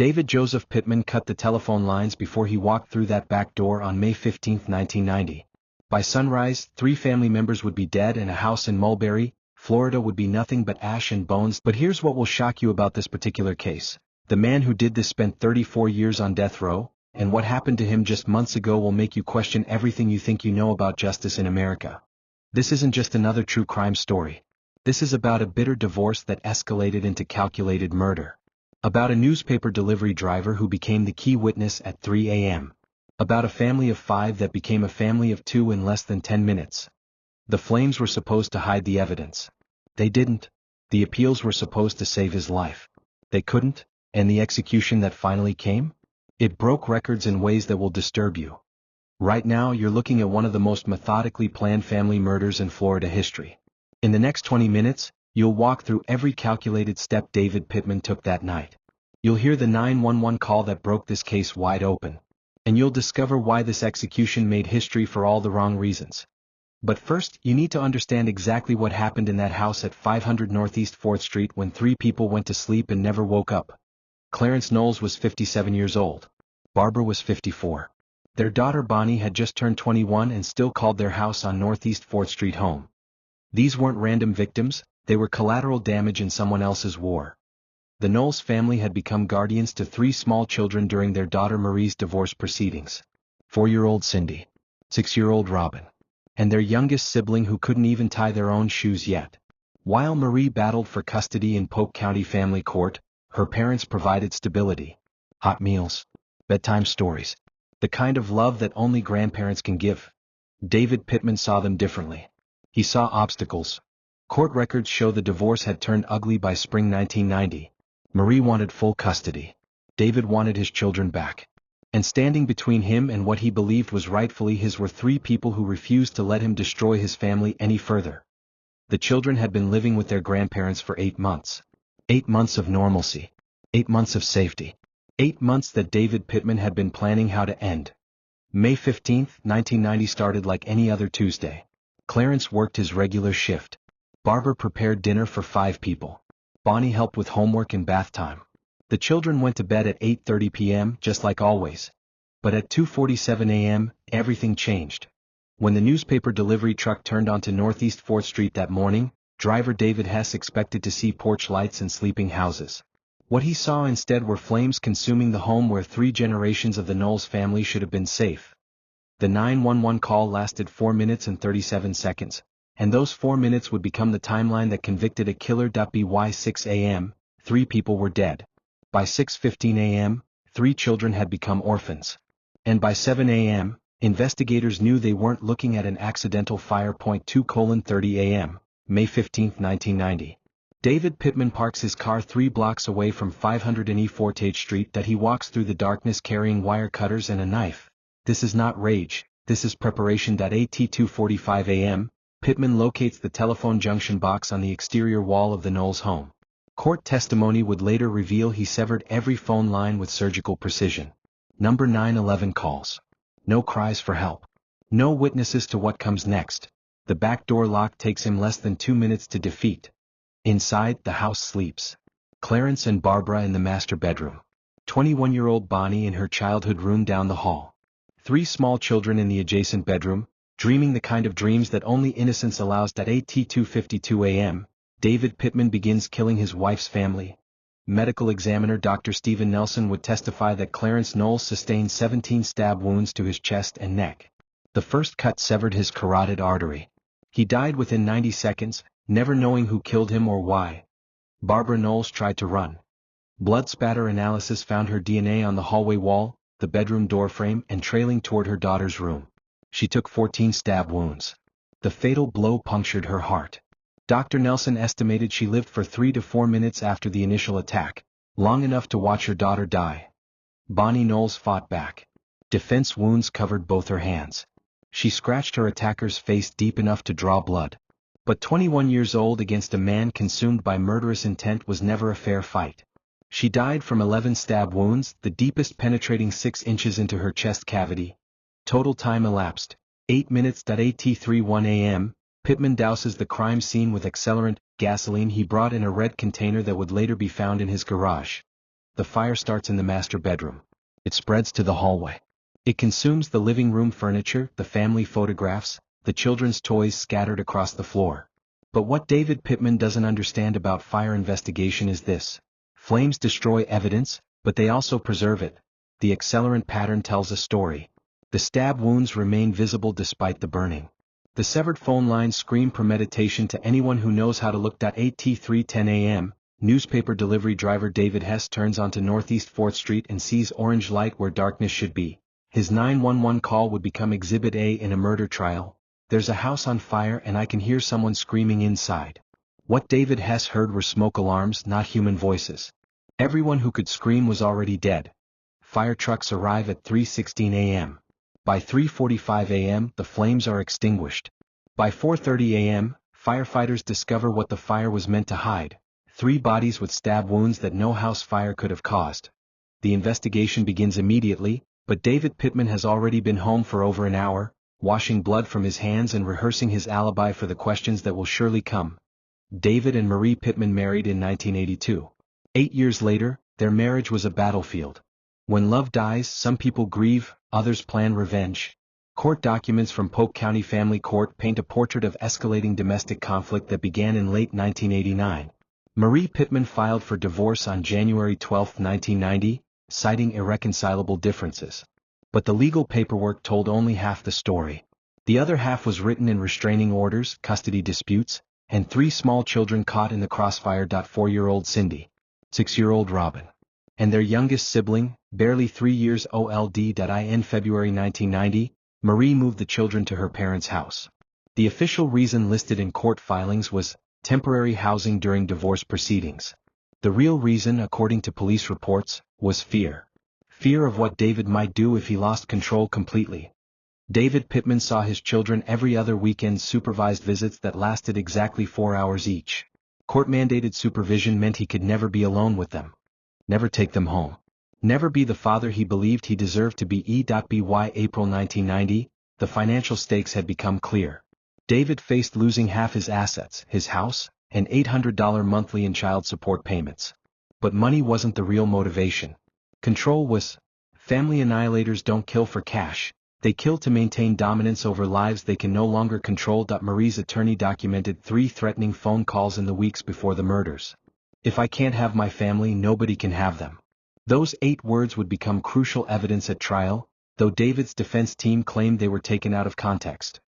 David Joseph Pittman cut the telephone lines before he walked through that back door on May 15, 1990. By sunrise, 3 family members would be dead and a house in Mulberry, Florida would be nothing but ash and bones. But here's what will shock you about this particular case. The man who did this spent 34 years on death row, and what happened to him just months ago will make you question everything you think you know about justice in America. This isn't just another true crime story. This is about a bitter divorce that escalated into calculated murder. About a newspaper delivery driver who became the key witness at 3 a.m. About a family of 5 that became a family of 2 in less than 10 minutes. The flames were supposed to hide the evidence. They didn't. The appeals were supposed to save his life. They couldn't, and the execution that finally came? It broke records in ways that will disturb you. Right now you're looking at one of the most methodically planned family murders in Florida history. In the next 20 minutes, you'll walk through every calculated step David Pittman took that night. You'll hear the 911 call that broke this case wide open. And you'll discover why this execution made history for all the wrong reasons. But first, you need to understand exactly what happened in that house at 500 Northeast 4th Street when 3 people went to sleep and never woke up. Clarence Knowles was 57 years old. Barbara was 54. Their daughter Bonnie had just turned 21 and still called their house on Northeast 4th Street home. These weren't random victims, they were collateral damage in someone else's war. The Knowles family had become guardians to 3 small children during their daughter Marie's divorce proceedings. 4-year-old Cindy, 6-year-old Robin, and their youngest sibling who couldn't even tie their own shoes yet. While Marie battled for custody in Polk County Family Court, her parents provided stability. Hot meals, bedtime stories, the kind of love that only grandparents can give. David Pittman saw them differently. He saw obstacles. Court records show the divorce had turned ugly by spring 1990. Marie wanted full custody. David wanted his children back. And standing between him and what he believed was rightfully his were 3 people who refused to let him destroy his family any further. The children had been living with their grandparents for 8 months. 8 months of normalcy. 8 months of safety. 8 months that David Pittman had been planning how to end. May 15, 1990 started like any other Tuesday. Clarence worked his regular shift. Barbara prepared dinner for 5 people. Bonnie helped with homework and bath time. The children went to bed at 8:30 p.m. just like always. But at 2:47 a.m., everything changed. When the newspaper delivery truck turned onto Northeast 4th Street that morning, driver David Hess expected to see porch lights and sleeping houses. What he saw instead were flames consuming the home where 3 generations of the Knowles family should have been safe. The 911 call lasted 4 minutes and 37 seconds. And those 4 minutes would become the timeline that convicted a killer. By 6 a.m., 3 people were dead. By 6:15 a.m., 3 children had become orphans. And by 7 a.m., investigators knew they weren't looking at an accidental fire. 2:30 a.m., May 15, 1990. David Pittman parks his car 3 blocks away from 500 and 4th Street. He walks through the darkness carrying wire cutters and a knife. This is not rage, this is preparation. At 2:45 a.m., Pittman locates the telephone junction box on the exterior wall of the Knowles home. Court testimony would later reveal he severed every phone line with surgical precision. Number 911 calls. No cries for help. No witnesses to what comes next. The back door lock takes him less than 2 minutes to defeat. Inside, the house sleeps. Clarence and Barbara in the master bedroom. 21-year-old Bonnie in her childhood room down the hall. 3 small children in the adjacent bedroom, dreaming the kind of dreams that only innocence allows. At 2:52 a.m., David Pittman begins killing his wife's family. Medical examiner Dr. Stephen Nelson would testify that Clarence Knowles sustained 17 stab wounds to his chest and neck. The first cut severed his carotid artery. He died within 90 seconds, never knowing who killed him or why. Barbara Knowles tried to run. Blood spatter analysis found her DNA on the hallway wall, the bedroom doorframe, and trailing toward her daughter's room. She took 14 stab wounds. The fatal blow punctured her heart. Dr. Nelson estimated she lived for 3 to 4 minutes after the initial attack, long enough to watch her daughter die. Bonnie Knowles fought back. Defense wounds covered both her hands. She scratched her attacker's face deep enough to draw blood. But 21 years old against a man consumed by murderous intent was never a fair fight. She died from 11 stab wounds, the deepest penetrating 6 inches into her chest cavity. Total time elapsed, 8 minutes. 8:31 a.m., Pittman douses the crime scene with accelerant, gasoline he brought in a red container that would later be found in his garage. The fire starts in the master bedroom. It spreads to the hallway. It consumes the living room furniture, the family photographs, the children's toys scattered across the floor. But what David Pittman doesn't understand about fire investigation is this. Flames destroy evidence, but they also preserve it. The accelerant pattern tells a story. The stab wounds remain visible despite the burning. The severed phone lines scream premeditation to anyone who knows how to look. At 3:10 a.m., newspaper delivery driver David Hess turns onto Northeast 4th Street and sees orange light where darkness should be. His 911 call would become Exhibit A in a murder trial. There's a house on fire and I can hear someone screaming inside. What David Hess heard were smoke alarms, not human voices. Everyone who could scream was already dead. Fire trucks arrive at 3:16 a.m. By 3:45 a.m., the flames are extinguished. By 4:30 a.m., firefighters discover what the fire was meant to hide: 3 bodies with stab wounds that no house fire could have caused. The investigation begins immediately, but David Pittman has already been home for over an hour, washing blood from his hands and rehearsing his alibi for the questions that will surely come. David and Marie Pittman married in 1982. 8 years later, their marriage was a battlefield. When love dies, some people grieve, others plan revenge. Court documents from Polk County Family Court paint a portrait of escalating domestic conflict that began in late 1989. Marie Pittman filed for divorce on January 12, 1990, citing irreconcilable differences. But the legal paperwork told only half the story. The other half was written in restraining orders, custody disputes, and 3 small children caught in the crossfire. 4-year-old Cindy, 6-year-old Robin, and their youngest sibling, barely 3 years old. In February 1990, Marie moved the children to her parents' house. The official reason listed in court filings was temporary housing during divorce proceedings. The real reason, according to police reports, was fear. Fear of what David might do if he lost control completely. David Pittman saw his children every other weekend. Supervised visits that lasted exactly 4 hours each. Court-mandated supervision meant he could never be alone with them. Never take them home. Never be the father he believed he deserved to be. By April 1990, the financial stakes had become clear. David faced losing half his assets, his house, and $800 monthly in child support payments. But money wasn't the real motivation. Control was. Family annihilators don't kill for cash, they kill to maintain dominance over lives they can no longer control. Marie's attorney documented 3 threatening phone calls in the weeks before the murders. If I can't have my family, nobody can have them. Those 8 words would become crucial evidence at trial, though David's defense team claimed they were taken out of context.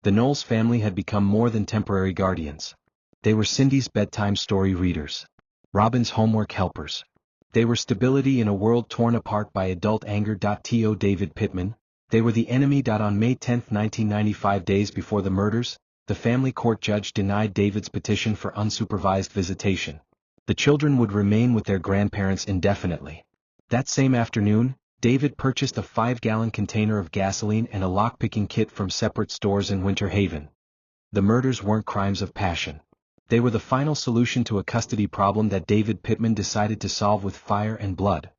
The Knowles family had become more than temporary guardians. They were Cindy's bedtime story readers, Robin's homework helpers. They were stability in a world torn apart by adult anger. To David Pittman, they were the enemy. On May 10, 1995, days before the murders, the family court judge denied David's petition for unsupervised visitation. The children would remain with their grandparents indefinitely. That same afternoon, David purchased a 5-gallon container of gasoline and a lockpicking kit from separate stores in Winter Haven. The murders weren't crimes of passion. They were the final solution to a custody problem that David Pittman decided to solve with fire and blood.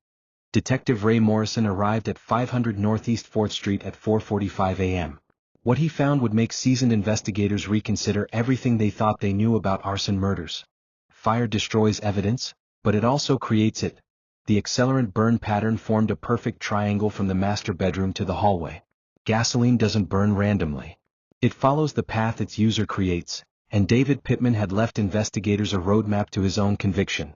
Detective Ray Morrison arrived at 500 Northeast 4th Street at 4:45 a.m. What he found would make seasoned investigators reconsider everything they thought they knew about arson murders. Fire destroys evidence, but it also creates it. The accelerant burn pattern formed a perfect triangle from the master bedroom to the hallway. Gasoline doesn't burn randomly. It follows the path its user creates, and David Pittman had left investigators a roadmap to his own conviction.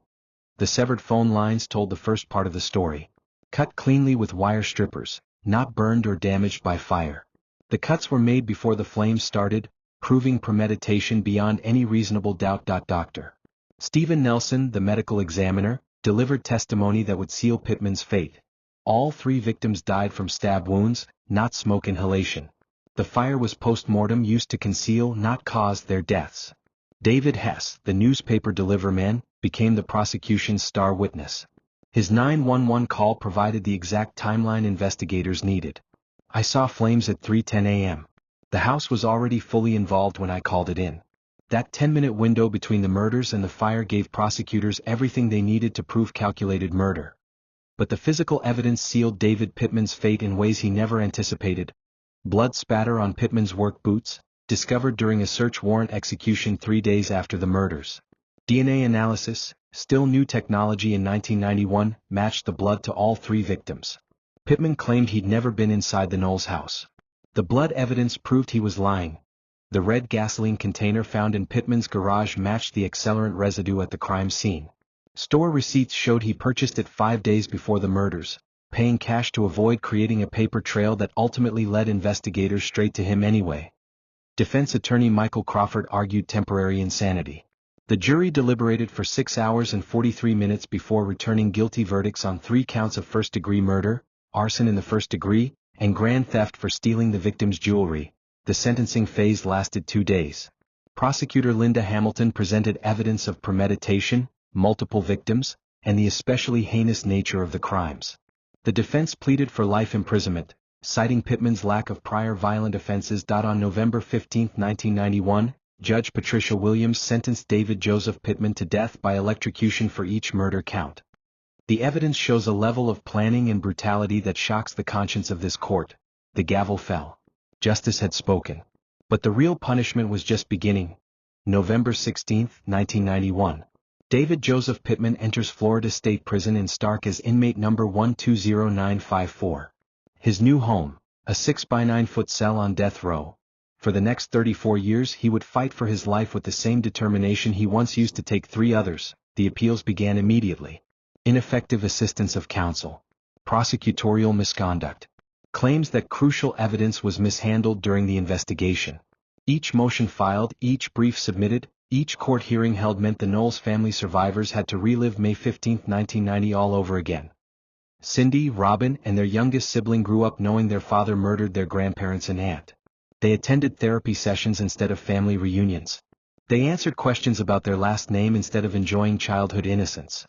The severed phone lines told the first part of the story. Cut cleanly with wire strippers, not burned or damaged by fire. The cuts were made before the flames started, proving premeditation beyond any reasonable doubt. Dr. Stephen Nelson, the medical examiner, delivered testimony that would seal Pittman's fate. All 3 victims died from stab wounds, not smoke inhalation. The fire was post-mortem used to conceal, not cause, their deaths. David Hess, the newspaper deliverman, became the prosecution's star witness. His 911 call provided the exact timeline investigators needed. I saw flames at 3:10 a.m. The house was already fully involved when I called it in. That 10-minute window between the murders and the fire gave prosecutors everything they needed to prove calculated murder. But the physical evidence sealed David Pittman's fate in ways he never anticipated. Blood spatter on Pittman's work boots, discovered during a search warrant execution 3 days after the murders. DNA analysis, Still new technology in 1991 matched the blood to all three victims. Pittman claimed he'd never been inside the Knowles house. The blood evidence proved he was lying. The red gasoline container found in Pittman's garage matched the accelerant residue at the crime scene. Store receipts showed he purchased it 5 days before the murders, paying cash to avoid creating a paper trail that ultimately led investigators straight to him anyway. Defense attorney Michael Crawford argued temporary insanity. The jury deliberated for 6 hours and 43 minutes before returning guilty verdicts on 3 counts of first-degree murder, arson in the first degree, and grand theft for stealing the victim's jewelry. The sentencing phase lasted 2 days. Prosecutor Linda Hamilton presented evidence of premeditation, multiple victims, and the especially heinous nature of the crimes. The defense pleaded for life imprisonment, citing Pittman's lack of prior violent offenses. On November 15, 1991, Judge Patricia Williams sentenced David Joseph Pittman to death by electrocution for each murder count. The evidence shows a level of planning and brutality that shocks the conscience of this court. The gavel fell. Justice had spoken. But the real punishment was just beginning. November 16, 1991. David Joseph Pittman enters Florida State Prison in Stark as inmate number 120954. His new home, a 6-by-9-foot cell on death row. For the next 34 years he would fight for his life with the same determination he once used to take 3 others. The appeals began immediately. Ineffective assistance of counsel. Prosecutorial misconduct. Claims that crucial evidence was mishandled during the investigation. Each motion filed, each brief submitted, each court hearing held meant the Knowles family survivors had to relive May 15, 1990 all over again. Cindy, Robin, and their youngest sibling grew up knowing their father murdered their grandparents and aunt. They attended therapy sessions instead of family reunions. They answered questions about their last name instead of enjoying childhood innocence.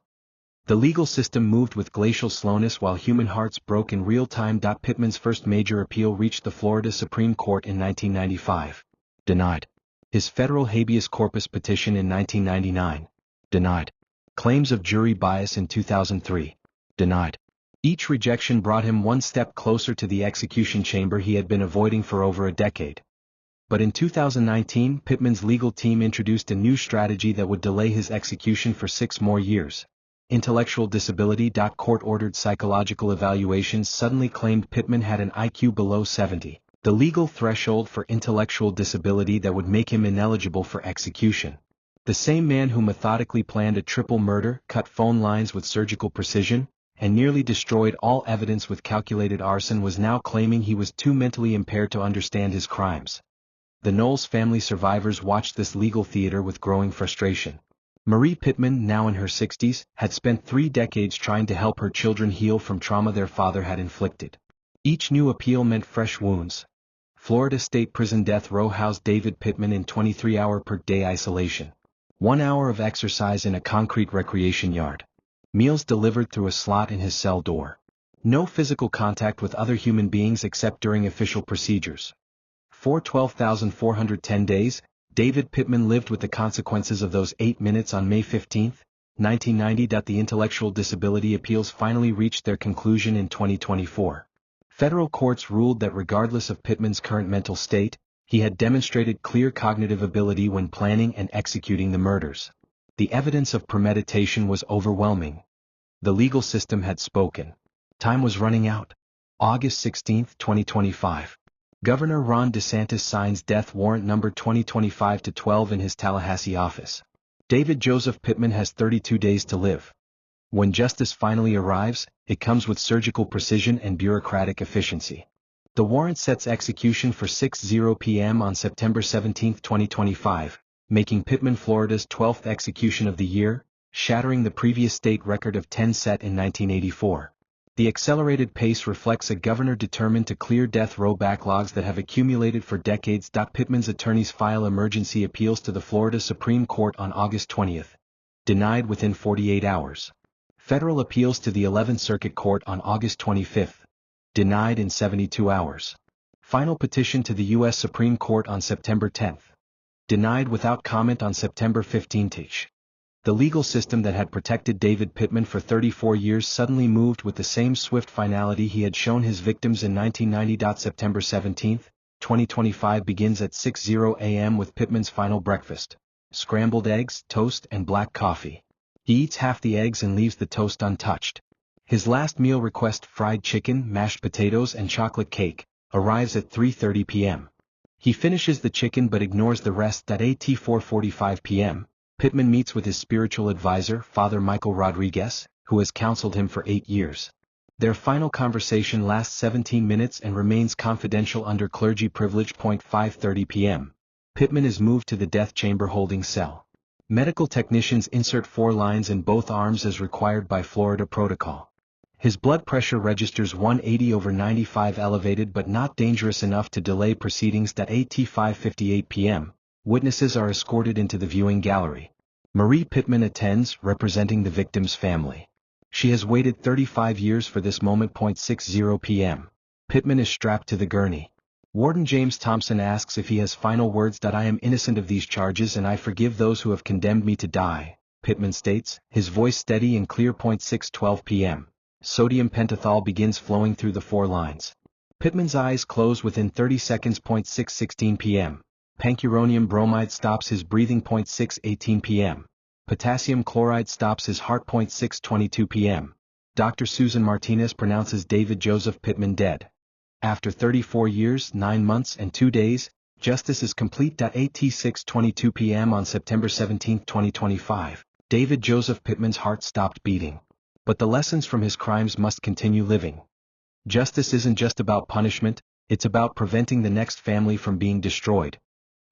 The legal system moved with glacial slowness while human hearts broke in real time. Pittman's first major appeal reached the Florida Supreme Court in 1995. Denied. His federal habeas corpus petition in 1999. Denied. Claims of jury bias in 2003. Denied. Each rejection brought him one step closer to the execution chamber he had been avoiding for over a decade. But in 2019, Pittman's legal team introduced a new strategy that would delay his execution for 6 more years. Intellectual disability. Court-ordered psychological evaluations suddenly claimed Pittman had an IQ below 70, the legal threshold for intellectual disability that would make him ineligible for execution. The same man who methodically planned a triple murder, cut phone lines with surgical precision, and nearly destroyed all evidence with calculated arson was now claiming he was too mentally impaired to understand his crimes. The Knowles family survivors watched this legal theater with growing frustration. Marie Pittman, now in her 60s, had spent 3 decades trying to help her children heal from trauma their father had inflicted. Each new appeal meant fresh wounds. Florida State Prison death row housed David Pittman in 23-hour-per-day isolation. 1 hour of exercise in a concrete recreation yard. Meals delivered through a slot in his cell door. No physical contact with other human beings except during official procedures. For 12,410 days, David Pittman lived with the consequences of those 8 minutes on May 15, 1990. The intellectual disability appeals finally reached their conclusion in 2024. Federal courts ruled that regardless of Pittman's current mental state, he had demonstrated clear cognitive ability when planning and executing the murders. The evidence of premeditation was overwhelming. The legal system had spoken. Time was running out. August 16, 2025. Governor Ron DeSantis signs death warrant number 2025-12 in his Tallahassee office. David Joseph Pittman has 32 days to live. When justice finally arrives, it comes with surgical precision and bureaucratic efficiency. The warrant sets execution for 6:00 p.m. on September 17, 2025, making Pittman Florida's 12th execution of the year, shattering the previous state record of 10 set in 1984. The accelerated pace reflects a governor determined to clear death row backlogs that have accumulated for decades. Pittman's attorneys file emergency appeals to the Florida Supreme Court on August 20. Denied within 48 hours. Federal appeals to the 11th Circuit Court on August 25. Denied in 72 hours. Final petition to the U.S. Supreme Court on September 10. Denied without comment on September 15. The legal system that had protected David Pittman for 34 years suddenly moved with the same swift finality he had shown his victims in 1990. September 17, 2025 begins at 6:00 a.m. with Pittman's final breakfast: scrambled eggs, toast, and black coffee. He eats half the eggs and leaves the toast untouched. His last meal request, fried chicken, mashed potatoes and chocolate cake, arrives at 3:30 p.m. He finishes the chicken but ignores the rest. At 4:45 p.m., Pittman meets with his spiritual advisor, Father Michael Rodriguez, who has counseled him for 8 years. Their final conversation lasts 17 minutes and remains confidential under clergy privilege. 5:30 p.m. Pittman is moved to the death chamber holding cell. Medical technicians insert 4 lines in both arms as required by Florida protocol. His blood pressure registers 180/95, elevated but not dangerous enough to delay proceedings. At 5:58 p.m., witnesses are escorted into the viewing gallery. Marie Pittman attends, representing the victim's family. She has waited 35 years for this moment. 6:00 p.m. Pittman is strapped to the gurney. Warden James Thompson asks if he has final words. I am innocent of these charges and I forgive those who have condemned me to die, Pittman states, his voice steady and clear. 6:12 p.m. Sodium pentothal begins flowing through the 4 lines. Pittman's eyes close within 30 seconds. 6:16 p.m. Pancuronium bromide stops his breathing. 6:18 p.m. Potassium chloride stops his heart. 6:22 p.m. Dr. Susan Martinez pronounces David Joseph Pittman dead. After 34 years, 9 months and 2 days, justice is complete. 6:22 p.m. on September 17, 2025, David Joseph Pittman's heart stopped beating. But the lessons from his crimes must continue living. Justice isn't just about punishment, it's about preventing the next family from being destroyed.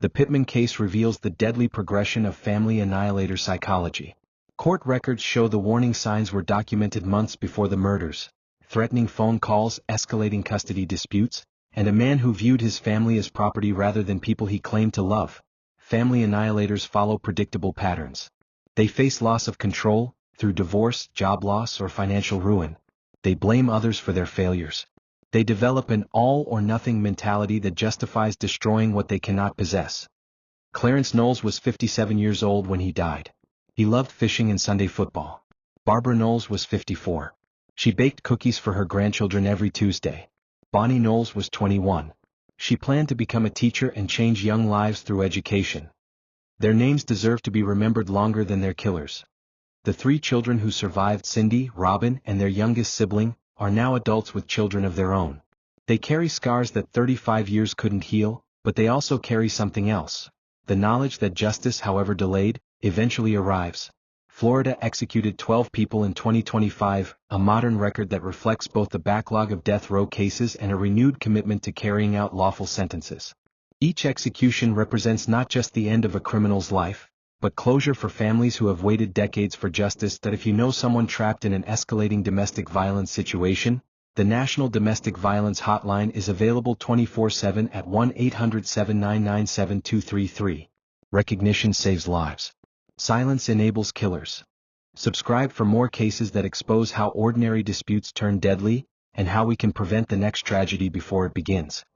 The Pittman case reveals the deadly progression of family annihilator psychology. Court records show the warning signs were documented months before the murders: threatening phone calls, escalating custody disputes, and a man who viewed his family as property rather than people he claimed to love. Family annihilators follow predictable patterns. They face loss of control, through divorce, job loss, or financial ruin. They blame others for their failures. They develop an all-or-nothing mentality that justifies destroying what they cannot possess. Clarence Knowles was 57 years old when he died. He loved fishing and Sunday football. Barbara Knowles was 54. She baked cookies for her grandchildren every Tuesday. Bonnie Knowles was 21. She planned to become a teacher and change young lives through education. Their names deserve to be remembered longer than their killers. The 3 children who survived, Cindy, Robin, and their youngest sibling, are now adults with children of their own. They carry scars that 35 years couldn't heal, but they also carry something else: the knowledge that justice, however delayed, eventually arrives. Florida executed 12 people in 2025, a modern record that reflects both the backlog of death row cases and a renewed commitment to carrying out lawful sentences. Each execution represents not just the end of a criminal's life, but closure for families who have waited decades for justice. If you know someone trapped in an escalating domestic violence situation, the National Domestic Violence Hotline is available 24/7 at 1-800-799-7233. Recognition saves lives. Silence enables killers. Subscribe for more cases that expose how ordinary disputes turn deadly, and how we can prevent the next tragedy before it begins.